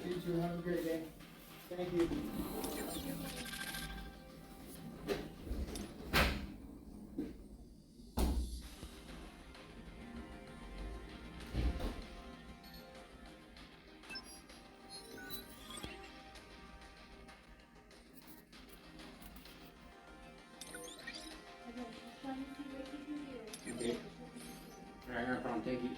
You too. Have a great day. Thank you. Okay. Alright, no problem. Thank you.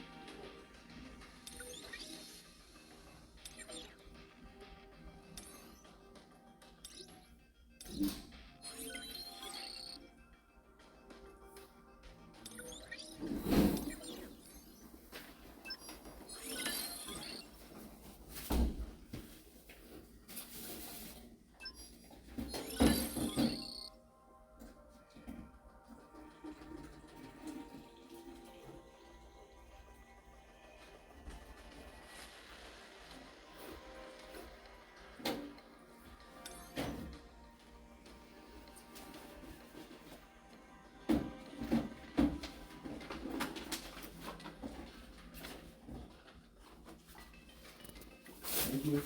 Thank you.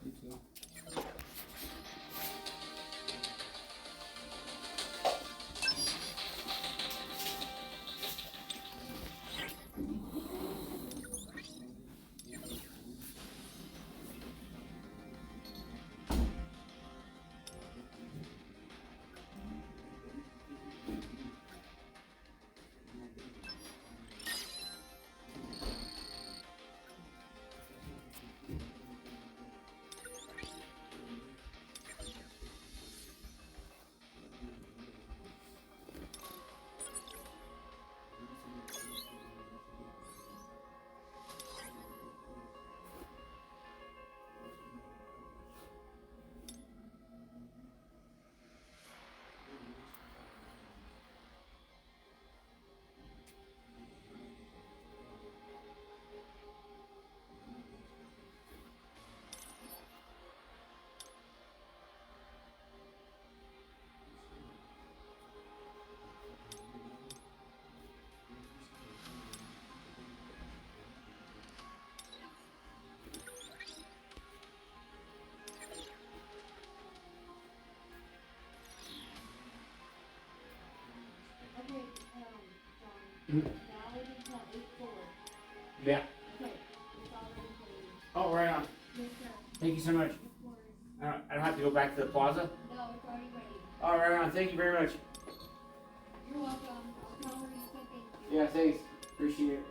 You too. Mhm. Yeah. Oh, right on. Thank you so much. Of course. I don't have to go back to the plaza? No, it's already ready. All right, on. Thank you very much. You're welcome. I'll tell her you said thank you. Yeah, thanks. Appreciate it.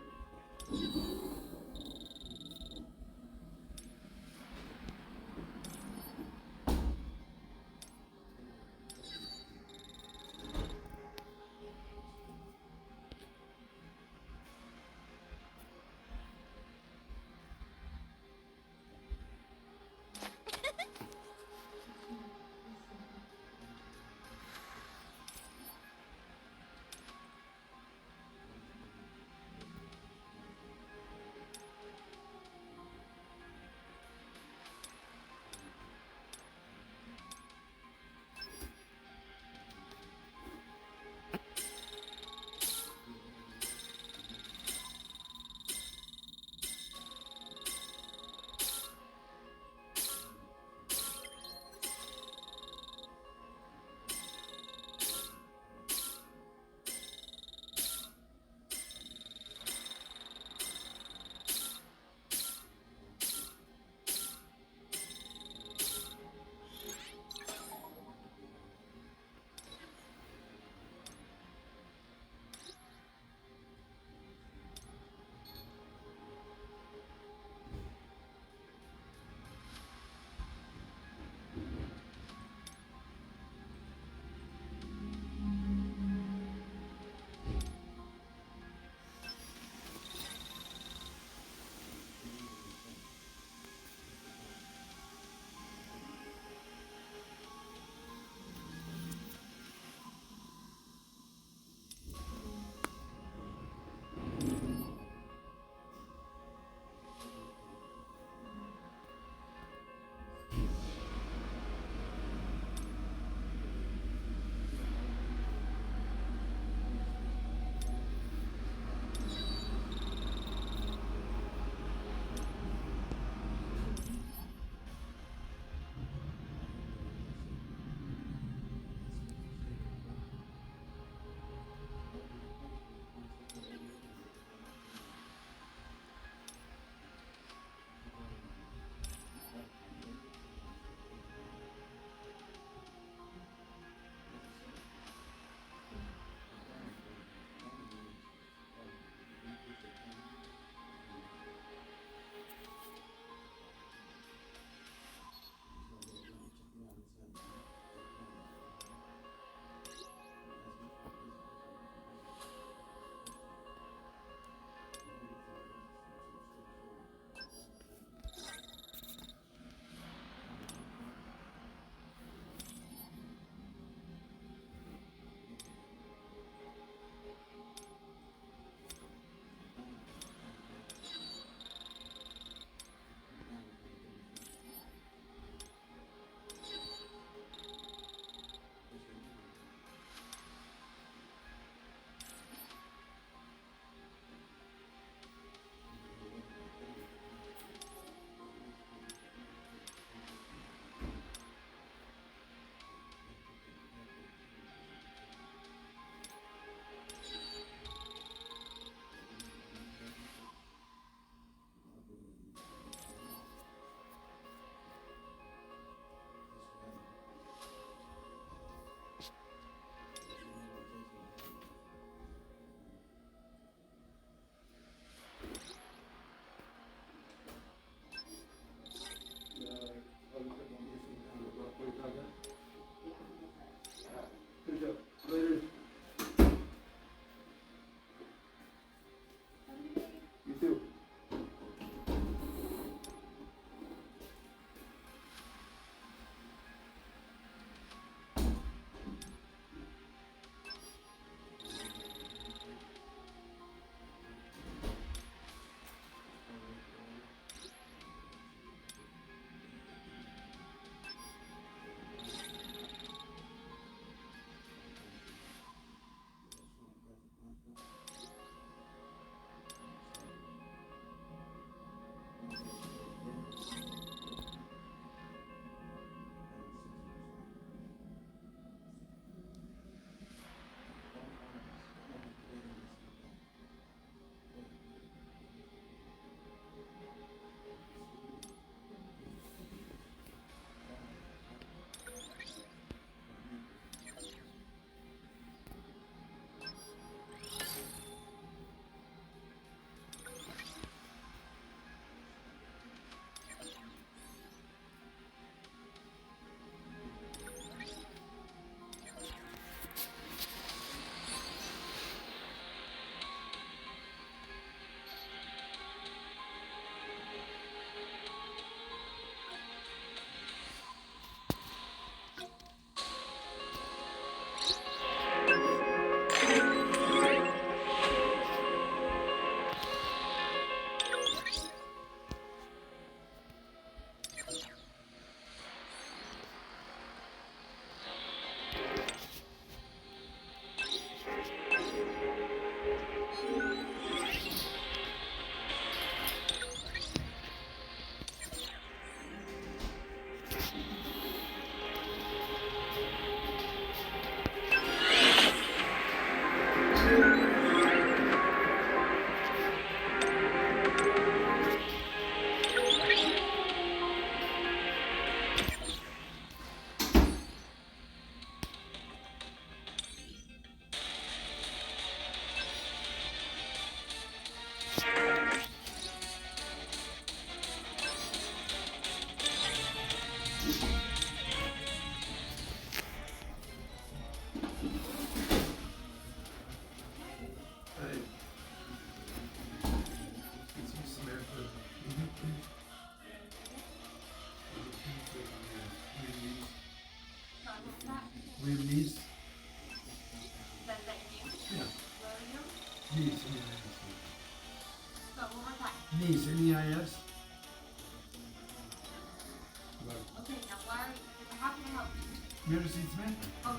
You ever seen Smith? Oh,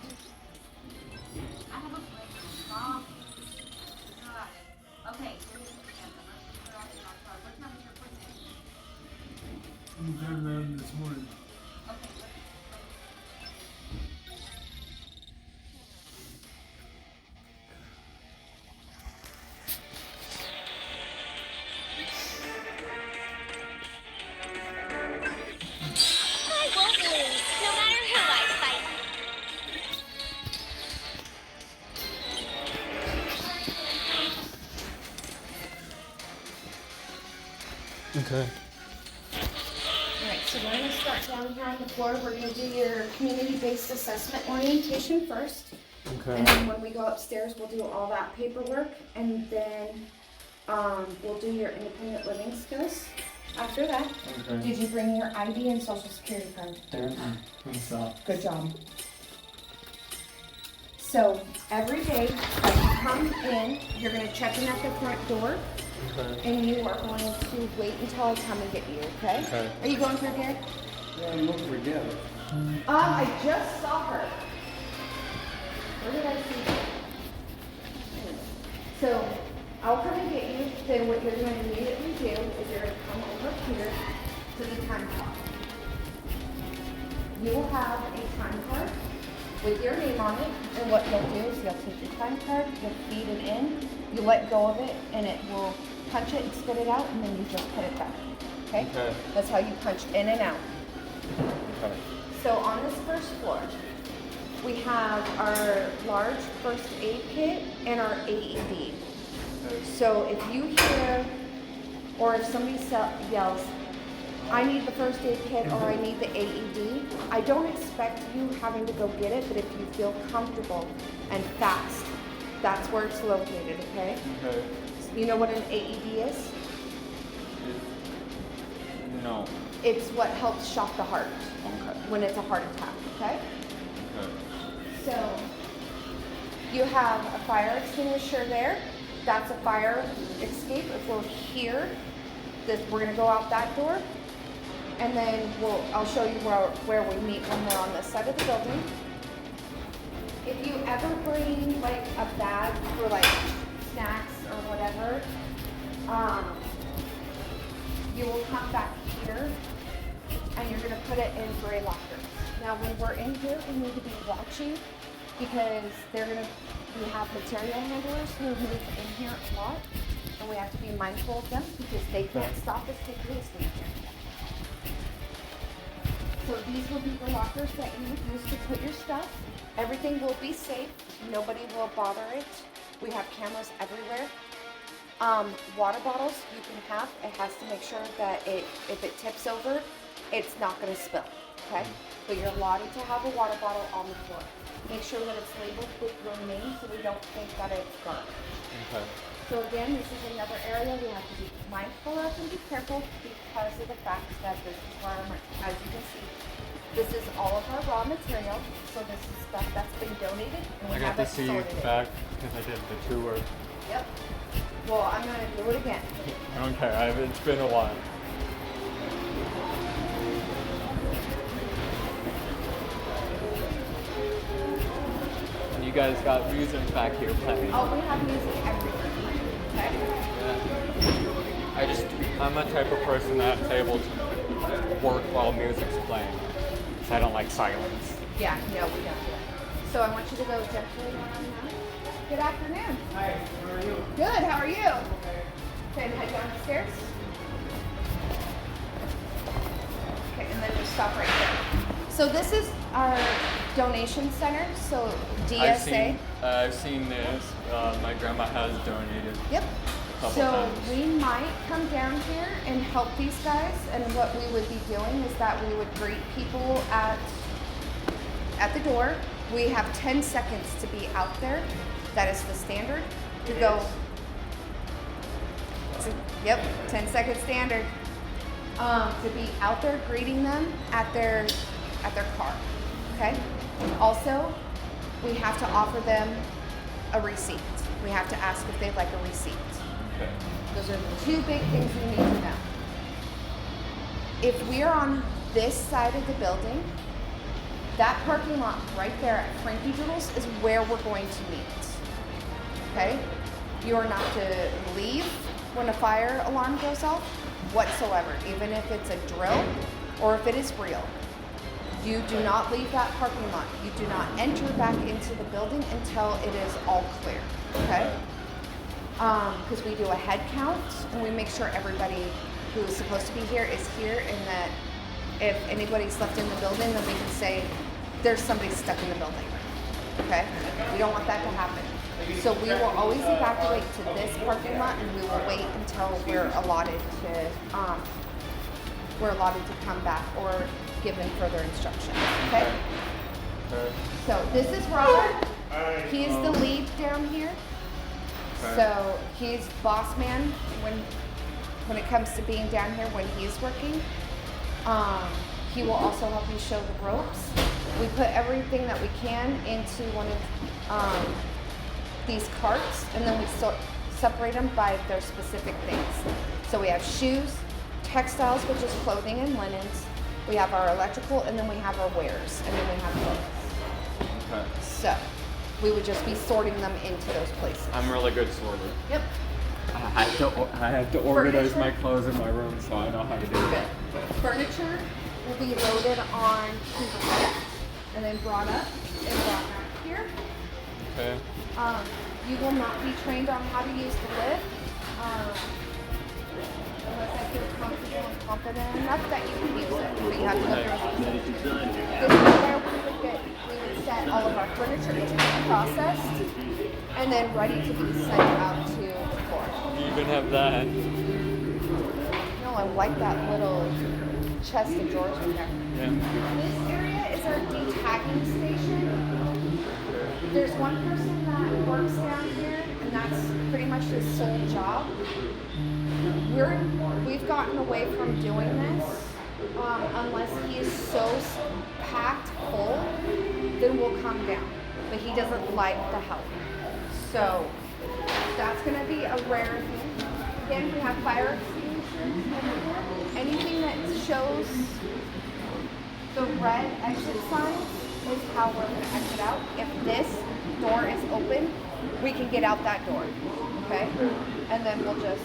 I have a place. Mom. Got it. Okay. What time is your appointment? I'm driving around this morning. Okay. I won't lose, no matter who I fight. Okay. Alright, so we're gonna start down here on the floor. We're gonna do your community-based assessment orientation first. Okay. And then when we go upstairs, we'll do all that paperwork, and then, we'll do your independent living skills after that. Okay. Did you bring your ID and social security card? What's up? Good job. So, every day that you come in, you're gonna check in at the front door, Okay. and you are going to wait until I come and get you, okay? Okay. Are you going through, Garrett? Yeah, I'm looking for Deb. I just saw her. Where did I see her? So, I'll come and get you, then what you're gonna immediately do is you're gonna come over here to the time clock. You will have a time card with your name on it, and what you'll do is you'll take your time card, you'll feed it in, you let go of it, and it will punch it and spit it out, and then you just put it back, okay? Okay. That's how you punch in and out. Okay. So on this first floor, we have our large first aid kit and our AED. So if you hear, or if somebody yells, I need the first aid kit or I need the AED, I don't expect you having to go get it, but if you feel comfortable and fast, that's where it's located, okay? Okay. You know what an AED is? No. It's what helps shock the heart Okay. when it's a heart attack, okay? Okay. So, you have a fire extinguisher there. That's a fire escape. If we're here, we're gonna go out that door. And then I'll show you where we meet when we're on this side of the building. If you ever bring like a bag for like snacks or whatever, you will come back here and you're gonna put it in gray lockers. Now when we're in here, we need to be watching because we have material handlers who move in here a lot, and we have to be mindful of them because they can't stop us quickly as we can. So these will be the lockers that you would use to put your stuff. Everything will be safe. Nobody will bother it. We have cameras everywhere. Water bottles you can have. It has to make sure that if it tips over, it's not going to spill. Okay? But you're allotted to have a water bottle on the floor. Make sure that it's labeled with your name so we don't think that it's garbage. Okay. So again, this is another area we have to be mindful of and be careful because of the fact that this is where, as you can see, this is all of our raw material. So this is stuff that's been donated and we I got have to it see sorted in. back because I did the tour. Yep. Well, I'm gonna do it again. Okay. It's been a while. And you guys got music back here playing. Oh, we have music everywhere. Okay? Yeah. I'm the type of person that's able to work while music's playing. So I don't like silence. Yeah, no, we don't. So I want you to go gently around now. Good afternoon. Hi, how are you? Good, how are you? Okay, and head down the stairs. Okay, and then just stop right there. So this is our donation center, so DSA. I've seen this. My grandma has donated Yep. a couple So times. we might come down here and help these guys, and what we would be doing is that we would greet people at the door. We have 10 seconds to be out there. That is the standard. To go. Yep, 10 second standard. To be out there greeting them at their car. Okay? Also, we have to offer them a receipt. We have to ask if they'd like a receipt. Okay. Those are the two big things you need to know. If we are on this side of the building, That parking lot right there at Frankie Doodles is where we're going to meet. Okay? You are not to leave when a fire alarm goes off whatsoever, even if it's a drill or if it is real. You do not leave that parking lot. You do not enter back into the building until it is all clear. Okay? Because we do a head count and we make sure everybody who is supposed to be here is here, and that if anybody's left in the building, then we can say there's somebody stuck in the building. Okay? We don't want that to happen. So we will always evacuate to this parking lot, and we will wait until we're allotted to come back or given further instructions. Okay? Okay. So this is Robert. He is the lead down here. Okay. So he's boss man when it comes to being down here when he's working. He will also help you show the ropes. We put everything that we can into one of these carts, and then we separate them by their specific things. So we have shoes, textiles, which is clothing and linens. We have our electrical, and then we have our wares, and then we have clothes. Okay. So we would just be sorting them into those places. I'm really good sorter. Yep. I have to organize Furniture? my clothes in my room, so I know how to do Good. it. Furniture will be loaded on to the lift and then brought up and brought back here. Okay. You will not be trained on how to use the lift unless I feel comfortable and confident enough that you can use it. So you have to go through this is where we would set all of our furniture into the processed and then ready to be sent out to the floor. You even have that. No, I like that little chest of drawers in there. Yeah. This area is our detagging station. There's one person that works down here, and that's pretty much his sole job. We've gotten away from doing this unless he is so packed full, then we'll come down. But he doesn't like the help. So that's going to be a rare thing. Again, we have fire extinguishers. Anything that shows the red exit sign is how we're going to exit out. If this door is open, we can get out that door. Okay? And then we'll just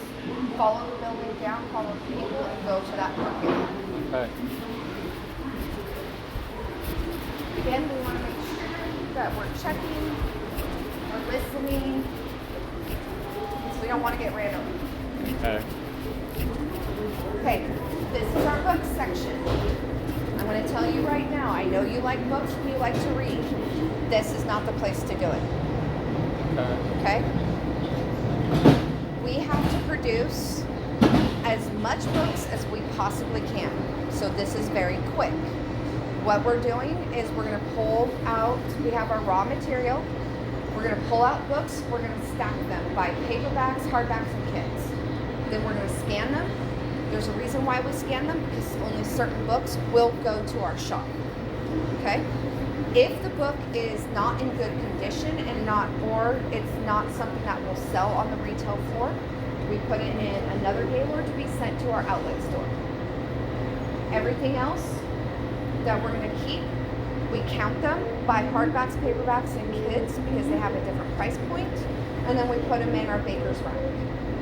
follow the building down, follow the people, and go to that parking lot. Okay. Again, we want to make sure that we're checking, we're listening, because we don't want to get ran over. Okay. Okay, this is our book section. I'm going to tell you right now, I know you like books and you like to read. This is not the place to do it. Okay? We have to produce as much books as we possibly can. So this is very quick. What we're doing is we're going to pull out, we have our raw material. We're going to pull out books. We're going to stack them by paperbacks, hardbacks, and kits. Then we're going to scan them. There's a reason why we scan them, because only certain books will go to our shop. Okay? If the book is not in good condition or it's not something that will sell on the retail floor, we put it in another gaylord to be sent to our outlet store. Everything else that we're going to keep, we count them by hardbacks, paperbacks, and kids because they have a different price point, and then we put them in our baker's rack.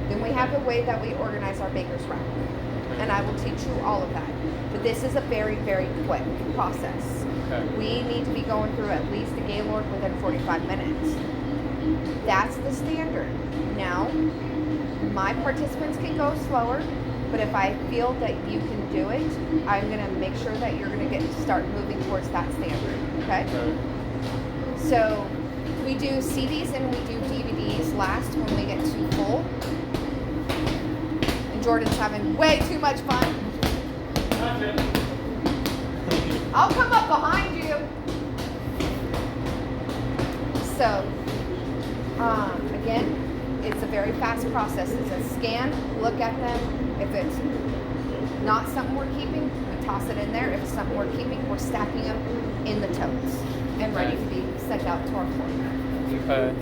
Then we have a way that we organize our baker's rack, and I will teach you all of that. But this is a very, very quick process. Okay. We need to be going through at least a gaylord within 45 minutes. That's the standard. Now, my participants can go slower, but if I feel that you can do it, I'm going to make sure that you're going to start moving towards that standard. Okay? So we do CDs and we do DVDs last when we get too full. And Jordan's having way too much fun. I'll come up behind you. So, again, it's a very fast process. It's a scan, look at them. If it's not something we're keeping, we toss it in there. If it's something we're keeping, we're stacking them in the totes and ready to be sent out to our floor. Okay.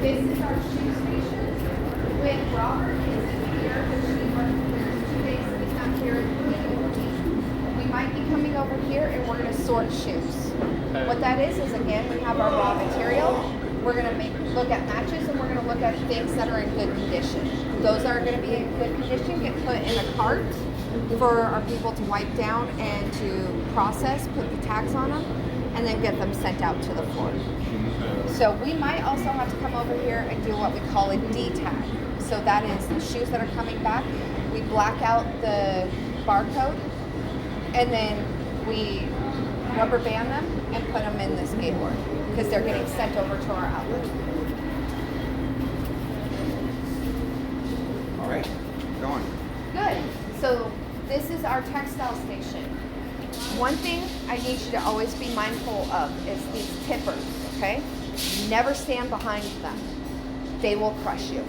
This is our shoe station. When Robert isn't here, there's 2 days that he's not here. We might be coming over here. here and we're gonna sort shoes. Okay. What that is again, we have our raw material. We're gonna look at matches and we're gonna look at things that are in good condition. Those that are gonna be in good condition get put in a cart for our people to wipe down and to process, put the tags on them, and then get them sent out to the floor. So we might also have to come over here and do what we call a D-tag. So that is the shoes that are coming back. We black out the barcode and then we rubber band them and put them in this skateboard because they're getting sent over to our outlet. All right, going. Good. So this is our textile station. One thing I need you to always be mindful of is these tippers, okay? Never stand behind them. They will crush you.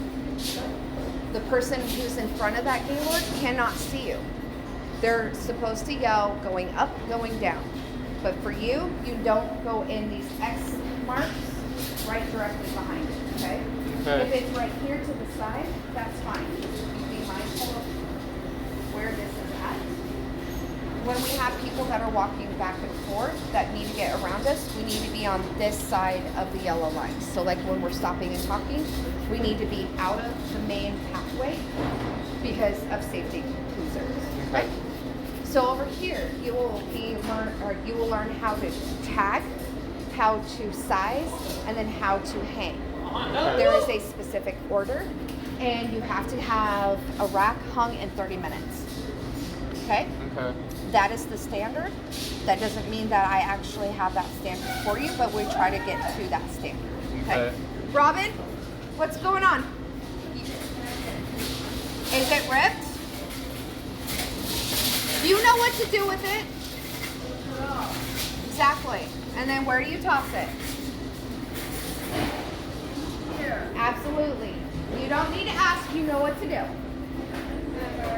The person who's in front of that gaylord cannot see you. They're supposed to yell going up, going down. But for you, you don't go in these X marks right directly behind it, okay? Okay. If it's right here to the side, that's fine. You be mindful of where this is at. When we have people that are walking back and forth that need to get around us, we need to be on this side of the yellow line. So like when we're stopping and talking, we need to be out of the main pathway because of safety concerns, right? So over here, you will learn how to tag, how to size, and then how to hang. There is a specific order, and you have to have a rack hung in 30 minutes. Okay? Okay. That is the standard. That doesn't mean that I actually have that standard for you, but we try to get to that standard. Okay? Robin, what's going on? Is it ripped? You know what to do with it? Exactly. And then where do you toss it? Here. Absolutely. You don't need to ask, you know what to do.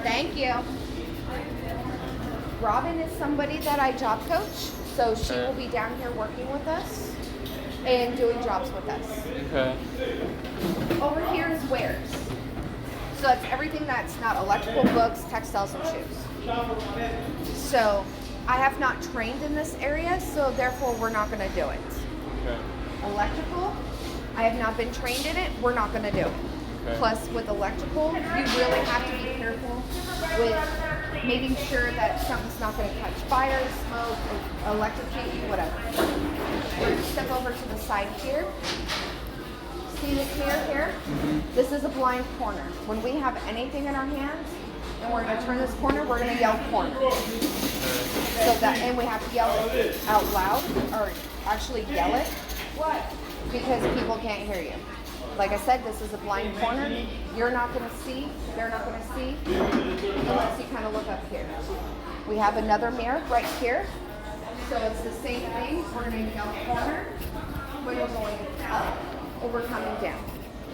Thank you. Robin is somebody that I job coach, so she will be down here working with us and doing jobs with us. Okay. Over here is wares. So that's everything that's not electrical, books, textiles, and shoes. So I have not trained in this area, so therefore we're not going to do it. Okay. Electrical, I have not been trained in it, we're not going to do it. Okay. Plus with electrical, you really have to be careful with making sure that something's not going to catch fire, smoke, or electrocute you, whatever. We're going to step over to the side here. See this mirror here? This is a blind corner. When we have anything in our hands and we're going to turn this corner, we're going to yell corner. So that, and we have to yell it out loud, or actually yell it, because people can't hear you. Like I said, this is a blind corner. You're not going to see, they're not going to see, unless you kind of look up here. We have another mirror right here. So it's the same thing. We're going to yell corner when we're going up or we're coming down.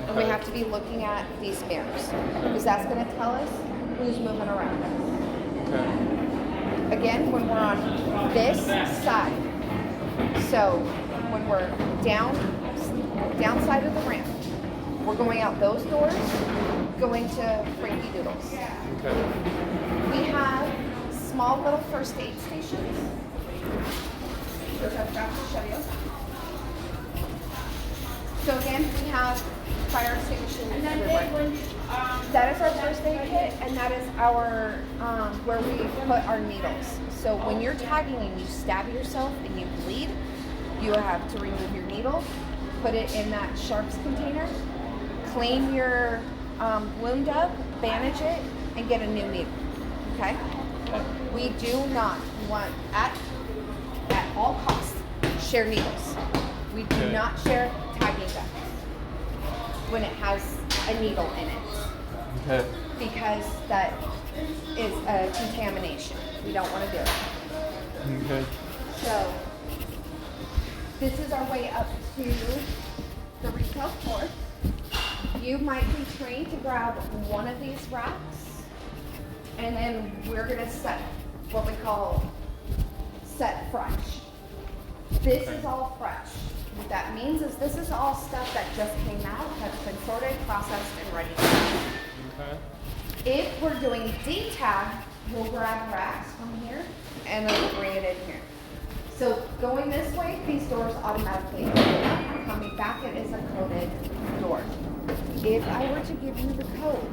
And we have to be looking at these mirrors, because that's going to tell us who's moving around us. Okay. Again, when we're on this side, so when we're downside of the ramp, we're going out those doors, going to Frankie Doodles. Okay. We have small little first aid stations, which I've got to show you. So again, we have fire extinguishers everywhere. That is our first aid kit, and that is our where we put our needles. So when you're tagging and you stab yourself and you bleed, you have to remove your needle, put it in that sharps container, clean your wound up, bandage it, and get a new needle. Okay? We do not want at all costs share needles. We do not share tagging guns when it has a needle in it. Okay. Because that is a contamination. We don't want to do it. Okay. So this is our way up to the retail floor. You might be trained to grab one of these racks, and then we're gonna set what we call set fresh. This is all fresh. What that means is this is all stuff that just came out, that's been sorted, processed, and ready to go. Okay. If we're doing D-tag, we'll grab racks from here and then we'll bring it in here. So going this way, these doors automatically open up. Coming back, it is a coded door. If I were to give you the code,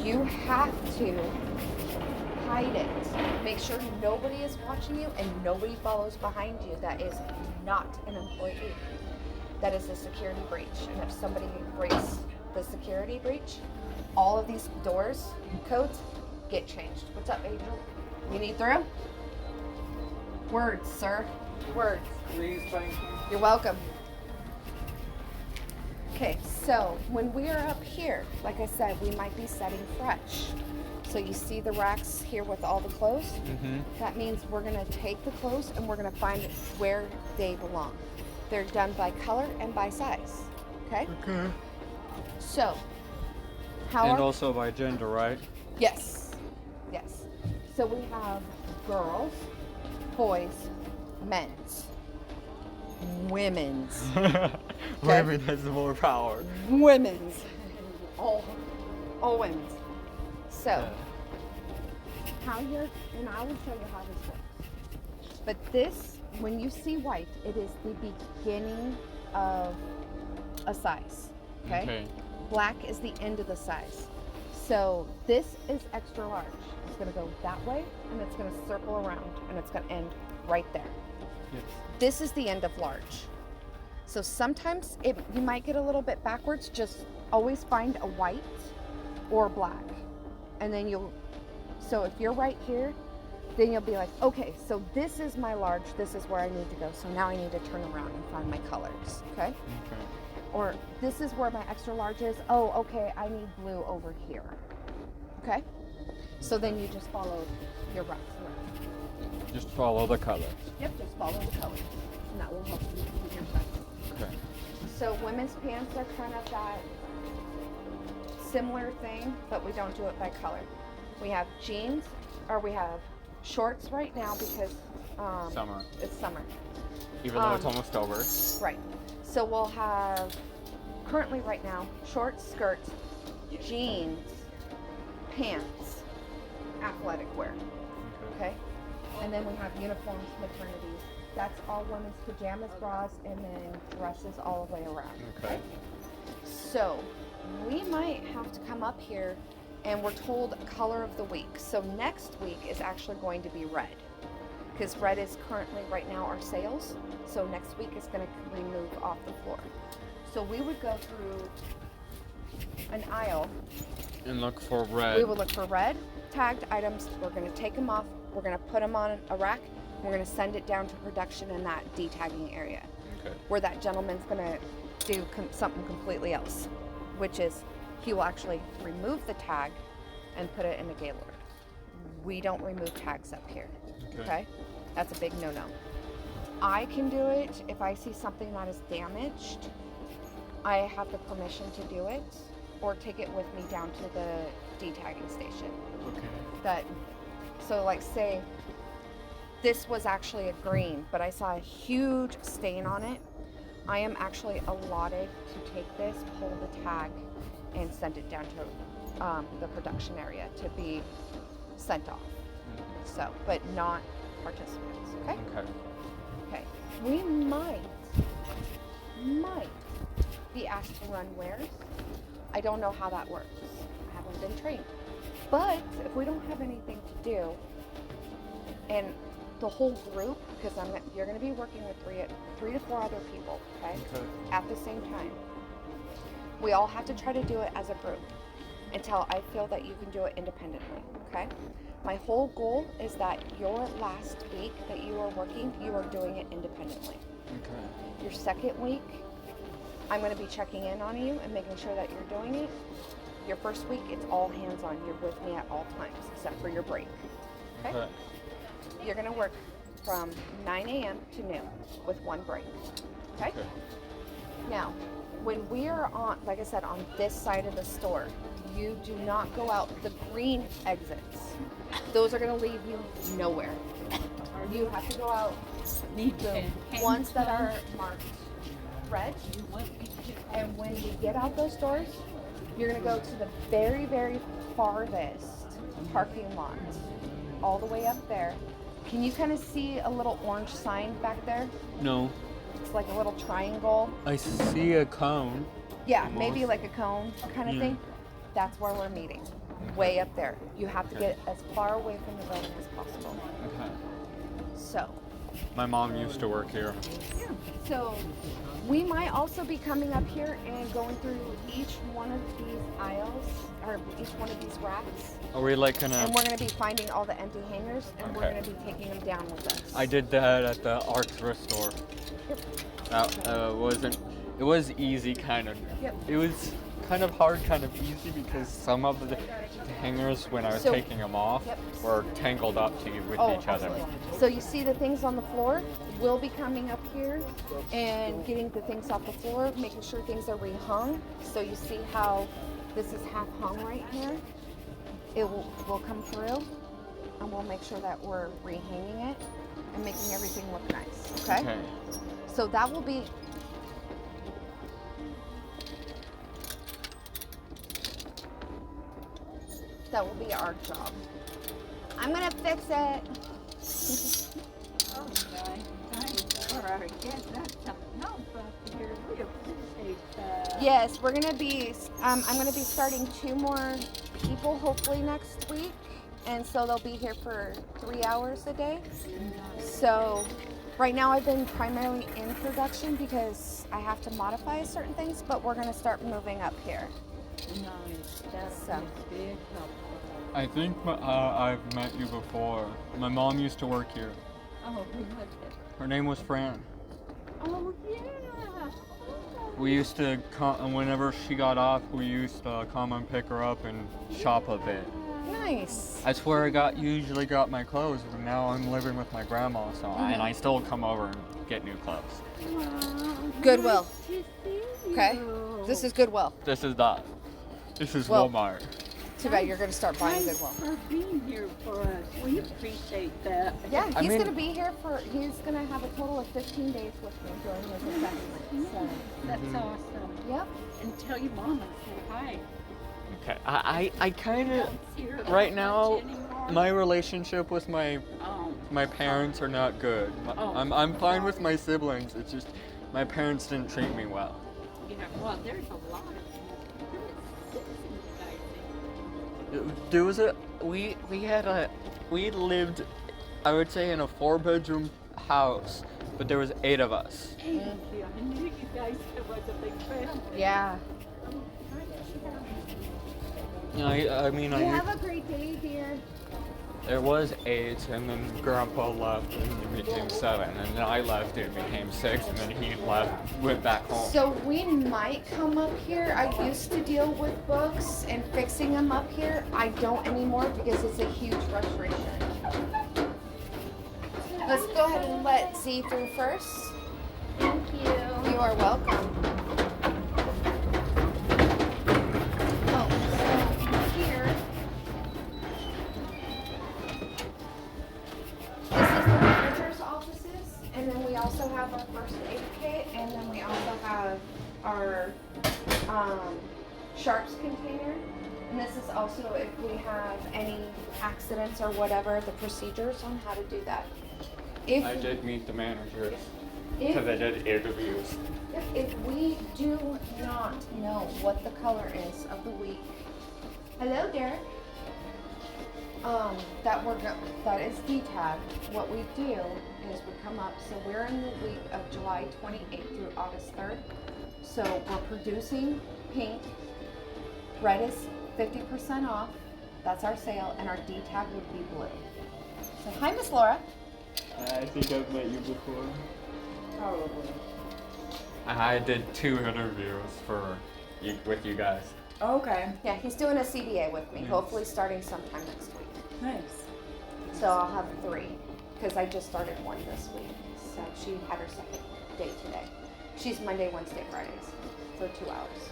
you have to hide it. Make sure nobody is watching you and nobody follows behind you that is not an employee. That is a security breach. And if somebody breaks the security breach, all of these doors, codes, get changed. What's up, Angel? You need through? Words, sir. Words. Please, thank you. You're welcome. Okay, so when we are up here, like I said, we might be setting fresh. So you see the racks here with all the clothes? Mm-hmm. That means we're gonna take the clothes and we're gonna find where they belong. They're done by color and by size, okay? Okay. So, how And are, also by gender, right? yes, yes. So we have girls, boys, men's, women's, Women has more power. women's, all women's. So, Yeah. how you're, and I will show you how this works. But this, when you see white, it is the beginning of a size, okay? Black is the end of the size. So this is extra large. It's gonna go that way, and it's gonna circle around, and it's gonna end right there. Yes. This is the end of large. So sometimes you might get a little bit backwards. Just always find a white or black. And then so if you're right here, then you'll be like, okay, so this is my large, this is where I need to go. So now I need to turn around and find my colors, okay? Okay. Or this is where my extra large is. Oh, okay, I need blue over here, okay? So then you just follow your racks around. Just follow the colors. Yep, just follow the colors, and that will help you with your size. Okay. So women's pants are kind of that similar thing, but we don't do it by color. We have jeans, or we have shorts right now because Summer. it's summer. Even though it's almost over. Right. So we'll have, currently right now, shorts, skirts, jeans, pants, athletic wear. Okay? And then we have uniforms, maternities. That's all women's pajamas, bras, and then dresses all the way around. Okay. So we might have to come up here, and we're told color of the week. So next week is actually going to be red, because red is currently right now our sales. So next week is going to remove off the floor. So we would go through an aisle. And look for red. We would look for red tagged items. We're going to take them off. We're going to put them on a rack. We're going to send it down to production in that detagging area, Okay. where that gentleman's going to do something completely else, which is he will actually remove the tag and put it in a Gaylord. We don't remove tags up here, okay? That's a big no-no. I can do it if I see something that is damaged. I have the permission to do it, or take it with me down to the detagging station. Okay. So like say this was actually a green, but I saw a huge stain on it. I am actually allotted to take this, pull the tag, and send it down to the production area to be sent off. So, but not participants, okay? Okay. Okay. We might be asked to run wares. I don't know how that works. I haven't been trained. But if we don't have anything to do, and the whole group, because you're going to be working with three to four other people, okay? At the same time. We all have to try to do it as a group until I feel that you can do it independently, okay? My whole goal is that your last week that you are working, you are doing it independently. Okay. Your second week, I'm going to be checking in on you and making sure that you're doing it. Your first week, it's all hands on. You're with me at all times, except for your break. Okay? Okay. You're going to work from 9 a.m. to noon with one break. Okay? Okay. Now, when we are on, like I said, on this side of the store, you do not go out the green exits. Those are going to leave you nowhere. You have to go out the ones that are marked red. And when you get out those doors, you're going to go to the very, very farthest parking lot, all the way up there, Can you kind of see a little orange sign back there? No. It's like a little triangle. I see a cone. Yeah, Almost. maybe like a cone kind of Yeah. thing. That's where we're meeting. Way up there. You have to Okay. get as far away from the building as possible. Okay. So, My mom used to work here. so we might also be coming up here and going through each one of these aisles or each one of these racks. Are we like gonna? And we're going to be finding all the empty hangers and we're Okay. going to be taking them down with us. I did that at the art thrift store. Yep. That wasn't. It was easy, kind of. Yep. It was kind of hard, kind of easy because some of the hangers, when I was So- taking them off, Yep. were tangled up with each other. Absolutely. So you see the things on the floor? We'll be coming up here and getting the things off the floor, making sure things are rehung. So you see how this is half hung right here? It will come through and we'll make sure that we're rehanging it and making everything look nice, okay? Okay. So that will be our job. I'm gonna fix it. Oh, nice. All right. Yes, that's something else up here. We appreciate that. Yes, we're gonna be. I'm gonna be starting 2 more people hopefully next week, and so they'll be here for 3 hours a day. So, right now I've been primarily in production because I have to modify certain things, but we're gonna start moving up here. Nice. That's So. big help. I think I've met you before. My mom used to work here. Oh, who was it? Her name was Fran. Oh, yeah. We used to come, whenever she got off, we used to come and pick her up and shop a bit. Nice. That's where I usually got my clothes, but now I'm living with my grandma, so and I still come over and get new clothes. Goodwill. Nice to see Okay. you. This is Goodwill. This is that. This is Well- Walmart. Too bad you're gonna start buying Thanks Goodwill. for being here for us. We appreciate that. Yeah, he's I mean- gonna be here for. He's gonna have a total of 15 days with me during his assessment. So, That's awesome. yep. And tell your mama say hi. Okay, I kind of Don't see her right that now. much anymore. My relationship with my Oh, parents are not good. Oh, I'm fine with my siblings. It's just my parents didn't treat me well. yeah. Well, there's a lot of There was we lived, I would say, in a 4-bedroom house, but there was 8 of us. Thank you. I knew you guys was a big family. Yeah. I mean, You have a great day, dear. there was 8, and then Grandpa left, and it became 7, and then I left, it became 6, and then he went back home. So we might come up here. I used to deal with books and fixing them up here. I don't anymore because it's a huge frustration. Let's go ahead and let Z through first. Thank you. You are welcome. Oh, so here. This is the manager's offices, and then we also have our first aid kit, and then we also have our sharps container. And this is also if we have any accidents or whatever, the procedures on how to do that. If, I did meet the managers, if, because I did interviews. if we do not know what the color is of the week, hello Derek. That is D-Tag. What we do is we come up, so we're in the week of July 28th through August 3rd. So we're producing pink. Red is 50% off. That's our sale, and our D-Tag would be blue. So hi, Miss Laura. I think I've met you before. Probably. I did 2 interviews with you guys. Okay. Yeah, he's doing a CBA with me, hopefully starting sometime next week. Nice. So I'll have 3, because I just started one this week. So she had her second day today. She's Monday, Wednesday, Fridays for 2 hours.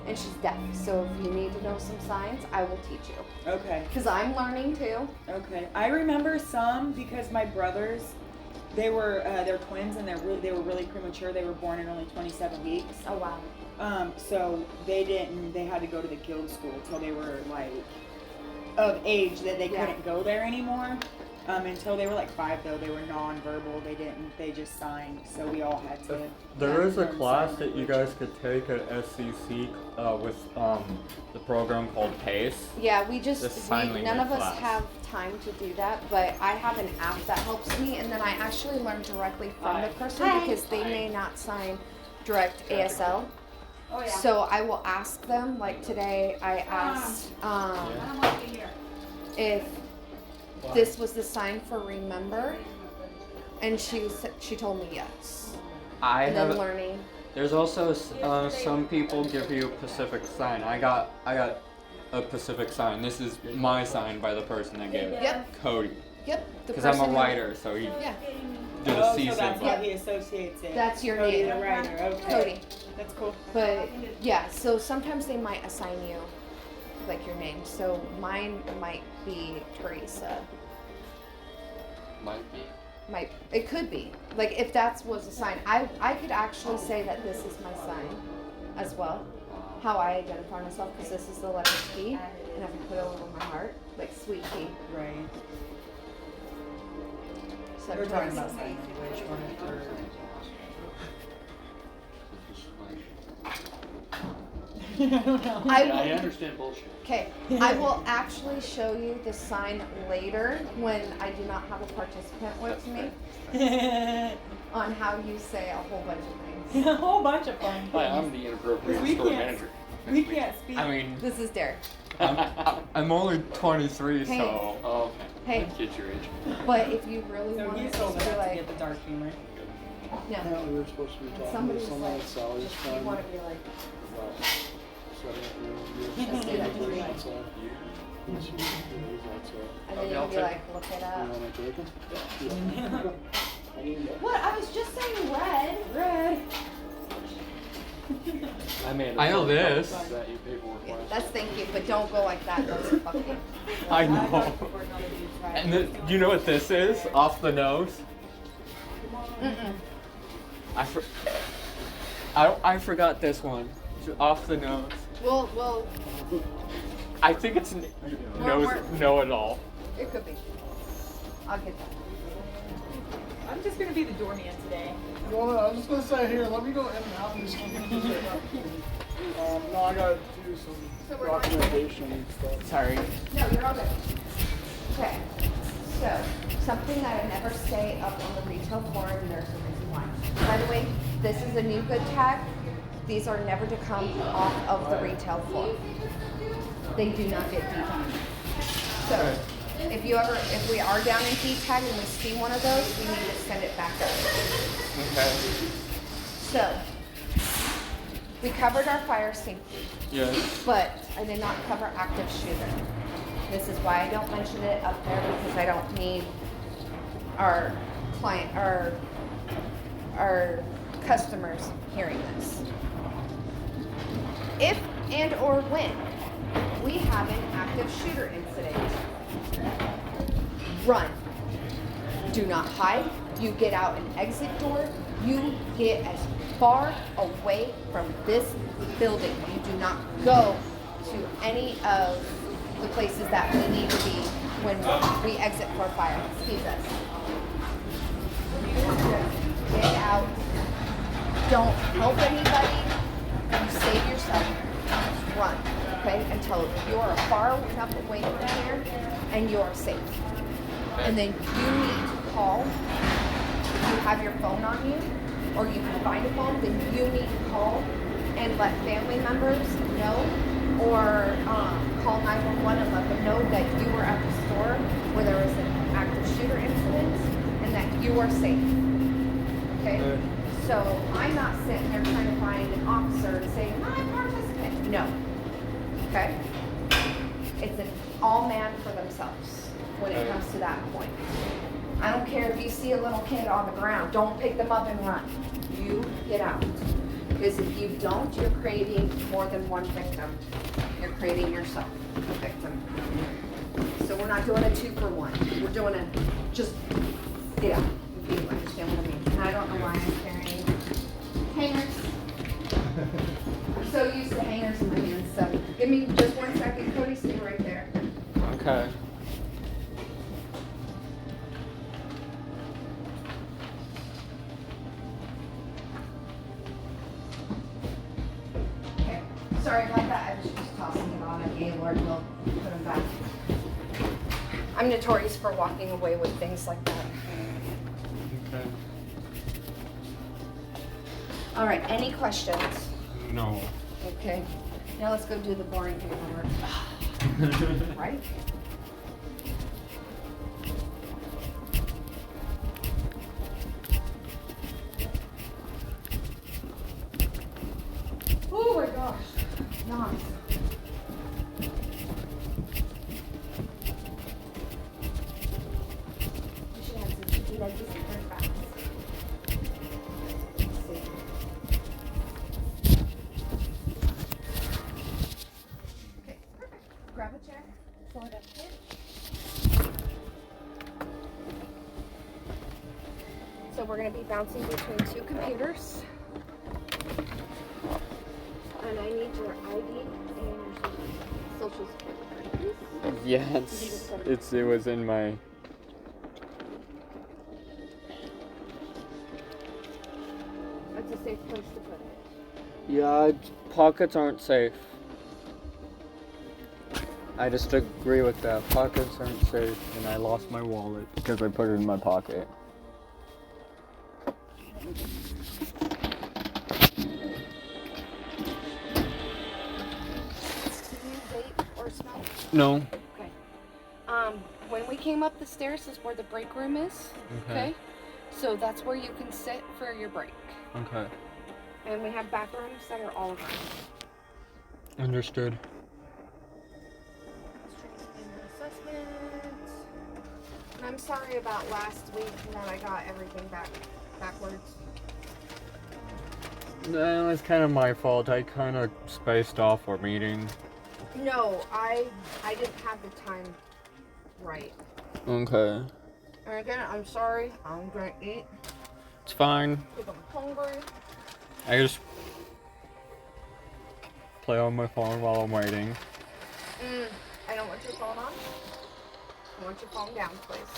And she's deaf, so if you need to know some signs, I will teach you. Okay. Because I'm learning too. Okay. I remember some because my brothers, they're twins and they were really premature. They were born in only 27 weeks. Oh wow. So they had to go to the guild school till they were like of age that they Yeah. couldn't go there anymore. Until they were like 5, though, they were non-verbal. They just signed. So we all had to. There is a learn class sign that you language. guys could take at SCC with the program called PACE. Yeah, The sign none of language us class. have time to do that, but I have an app that helps me, and then I actually learn directly from the person because they may not sign direct ASL. Oh, yeah. So I will ask them, like today I asked I don't want to be here. if this was the sign for remember, and she told me yes. I And then have. learning. There's also some people give you a Pacific sign. I got a Pacific sign. This is my sign by the person that gave it. Yep. Cody. Yep. The Because I'm a person who- writer, so he Yeah. did a Oh, C so that's symbol. how he associates it. That's your Cody name. the writer. Okay. Cody. That's cool. But yeah, so sometimes they might assign you like your name. So mine might be Teresa. Might be. It could be. Like if that was a sign, I could actually say that this is my sign as well. How I identify myself, because this is the letter T, and if I put it over my heart, like sweet T. Right. So We're talking Teresa. about sign language. I don't know. I Yeah, I will, understand bullshit. okay, I will actually show you the sign later when I do not have a participant with me on how you say a whole bunch of things. A whole bunch of fun. Hi, I'm the inappropriate We store can't- manager. We can't speak. I mean, This is Derek. I'm only 23, Hey. so. Oh, okay. Hey. Kids your age. But if you really So want he's to told just us be to like, get the dark humor. no. Apparently we were supposed to be talking Somebody to was someone like, at Sally's just you friend want to be like, about setting up your own Just do that to me. outside. And she was outside. and then you'll be like, look it You up. wanna take it? Yeah. I mean, What? I was just saying red. Red. I made I know this. That you paperwork Yeah, wise. that's thank you, but don't go like that. That's fucking. I know. And you know what this is? Off the nose? Mm-mm. I forgot this one. It's off the nose. Well, I think it's know it all. it could be. I'll get that. I'm just gonna be the doorman today. Well, I was just gonna say here, let me go in and out and just no, I gotta do some documentation and stuff. Sorry. No, you're all good. Okay. So, something that I never say up on the retail floor, and there's a reason why. By the way, this is a new good tag. These are never to come off of the retail floor. They do not get detached. So, if we are down in D-tag and we see one of those, we need to send it back up. Okay. So, we covered our fire safety, Yes. but I did not cover active shooter. This is why I don't mention it up there, because I don't need our client, our customers hearing this. If and or when we have an active shooter incident, run. Do not hide. You get out an exit door. You get as far away from this building. You do not go to any of the places that we need to be when we exit for fire. Excuse us. You get out. Don't help anybody. You save yourself. Run. Okay? Until you are far enough away from here and you are safe. And then you need to call. If you have your phone on you, or you can find a phone, then you need to call and let family members know, or call 911 and let them know that you were at the store where there was an active shooter incident and that you are safe. Okay? So I'm not sitting there trying to find an officer to say, my participant. No. Okay? It's an all man for themselves when it comes to that point. I don't care if you see a little kid on the ground. Don't pick them up and run. You get out. Because if you don't, you're creating more than one victim. You're creating yourself a victim. So we're not doing a 2-for-1. We're doing a just get out. If you understand what I mean. And I don't know why I'm carrying hangers. I'm so used to hangers in my hands. So give me just 1 second. Cody, stay right there. Okay. Sorry about that. I was just tossing it on and Gaylord will put them back. I'm notorious for walking away with things like that. Okay. All right, any questions? No. Okay. Now let's go do the boring paperwork. Right? Oh my gosh. Nice. We should have some chicken like this and fast. Let's see. Okay, perfect. Grab a chair. Pull it up here. So we're going to be bouncing between two computers. And I need your ID and your social security card, please. Yes, it was in my. That's a safe place to put it. Yeah, pockets aren't safe. I just agree with that. Pockets aren't safe, and I lost my wallet because I put it in my pocket. Do you vape or smoke? No. Okay. When we came up the stairs is where the break room is. Okay. So that's where you can sit for your break. Okay. And we have bathrooms that are all around. Understood. Assessments. And I'm sorry about last week when I got everything backwards. That was kind of my fault. I kind of spaced off our meeting. No, I didn't have the time right. Okay. And again, I'm sorry. I'm gonna eat It's fine. because I'm hungry. I just play on my phone while I'm waiting. I don't want your phone on. I want your phone down, please.